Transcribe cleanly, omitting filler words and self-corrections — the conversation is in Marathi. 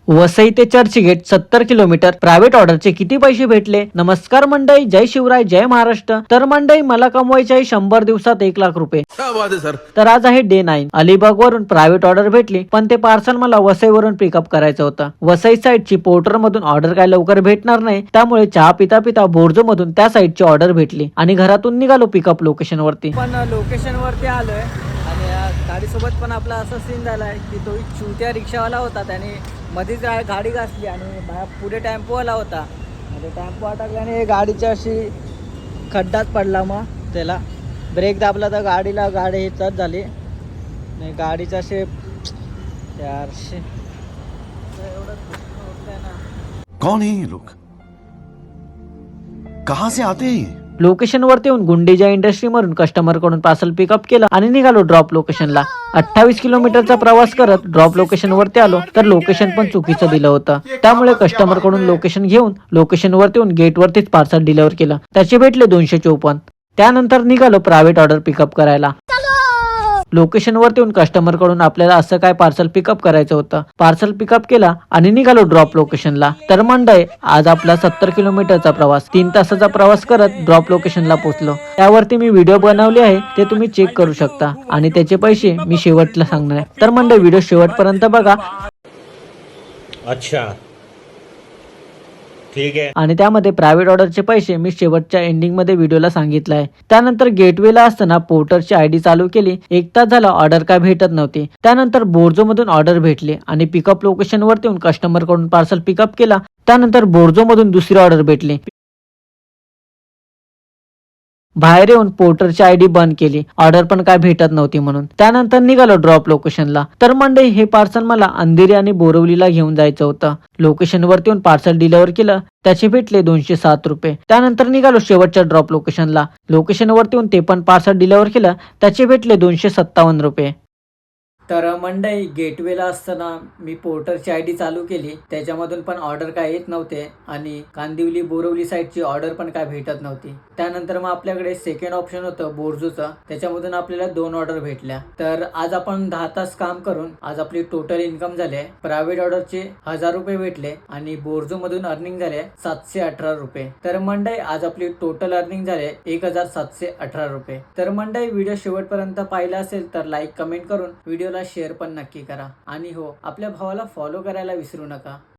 वसई ते चर्चगेट 70 किलोमीटर प्रायव्हेट ऑर्डरचे किती पैसे भेटले? नमस्कार मंडळी, जय शिवराय, जय महाराष्ट्र. तर मंडळी, मला कमवायचे आहे 100 दिवसात 1,00,000 रुपये. क्या बात है सर. तर आज आहे डे 9. अलिबाग वरून प्रायव्हेट ऑर्डर भेटली, पण ते पार्सल मला वसईवरून पिकअप करायचं होतं. वसई साईडची पोर्टर मधून ऑर्डर काय लवकर भेटणार नाही, त्यामुळे चहा पिता पिता बोर्जो मधून त्या साईडची ऑर्डर भेटली आणि घरातून निघालो पिकअप लोकेशन वरती. पण लोकेशन वरती आलोय आणि या गाडीसोबत पण आपला असा सीन झालाय की तो चुत्या रिक्षावाला होता, त्याने मध्येच गाडी घासली आणि पुढे टेम्पोवाला होता. म्हणजे टेम्पो अटकल्याने गाडीच्या अशी खड्ड्यात पडला, मग त्याला ब्रेक दाबला तर गाडी हिचत झाली नाही. गाडीचा शेप यारशे एवढं होतंय ना. कौन है ये लोग, कहां से आते हैं? लोकेशन वरती येऊन गुंडेजा इंडस्ट्री मधून कस्टमर कडून पार्सल पिकअप केलं आणि निघालो ड्रॉप लोकेशनला. 28 किलोमीटरचा प्रवास करत ड्रॉप लोकेशन वरती आलो तर लोकेशन पण चुकीचं दिलं होतं. त्यामुळे कस्टमर कडून लोकेशन घेऊन लोकेशन वरती येऊन गेट वरतीच पार्सल डिलिव्हर केलं. त्याचे भेटले 254. त्यानंतर निघालो प्रायव्हेट ऑर्डर पिकअप करायला. लोकेशन वरती येऊन कस्टमर कडून आपल्याला असं काय पार्सल पिकअप करायचं होतं. पार्सल पिकअप केला आणि निघालो ड्रॉप लोकेशनला. तर मंडळी, आज आपला 70 किलोमीटरचा प्रवास 3 तासाचा प्रवास करत ड्रॉप लोकेशनला पोहोचलो. त्यावरती मी व्हिडिओ बनवले आहे, ते तुम्ही चेक करू शकता आणि त्याचे पैसे मी शेवटला सांगणार आहे. तर मंडळी, व्हिडिओ शेवटपर्यंत बघा. अच्छा, ठीक आहे. आणि त्यामध्ये प्रायव्हेट ऑर्डरचे पैसे मी शेवटच्या एंडिंग मध्ये व्हिडिओला सांगितलं आहे. त्यानंतर गेटवेला असताना पोर्टरची आयडी चालू केली. 1 तास झाला ऑर्डर काय भेटत नव्हती. त्यानंतर बोर्जो मधून ऑर्डर भेटली आणि पिकअप लोकेशन वरती येऊन कस्टमर कडून पार्सल पिकअप केला. त्यानंतर बोर्जो मधून दुसरी ऑर्डर भेटली. बाहेर येऊन पोर्टरची आयडी बंद केली, ऑर्डर पण काय भेटत नव्हती म्हणून. त्यानंतर निघालो ड्रॉप लोकेशनला. तर मंडळी, हे पार्सल मला अंधेरी आणि बोरवलीला घेऊन जायचं होतं. लोकेशन वरती येऊन पार्सल डिलिव्हर केलं, त्याचे भेटले 207 रुपये. त्यानंतर निघालो शेवटच्या ड्रॉप लोकेशनला. लोकेशन वरती येऊन ते पण पार्सल डिलिव्हर केलं, त्याचे भेटले 257 रुपये. तर मंडई, गेटवेला असताना मी पोर्टरची आयडी चालू केली, त्याच्यामधून पण ऑर्डर काय येत नव्हते आणि कांदिवली बोरवली साईडची ऑर्डर पण काय भेटत नव्हती. त्यानंतर मग आपल्याकडे सेकंड ऑप्शन होतं बोर्जोचं, त्याच्यामधून आपल्याला 2 ऑर्डर भेटल्या. तर आज आपण 10 तास काम करून आज आपली टोटल इन्कम झाले. प्रायव्हेट ऑर्डरचे 1000 रुपये भेटले आणि बोर्जो मधून अर्निंग झाले 718 रुपये. तर मंडई, आज आपली टोटल अर्निंग झाले 1718 रुपये. तर मंडई, व्हिडिओ शेवटपर्यंत पाहिला असेल तर लाईक कमेंट करून व्हिडिओला शेअर पण नक्की करा आणि हो, आपल्या भावाला फॉलो करायला विसरू नका.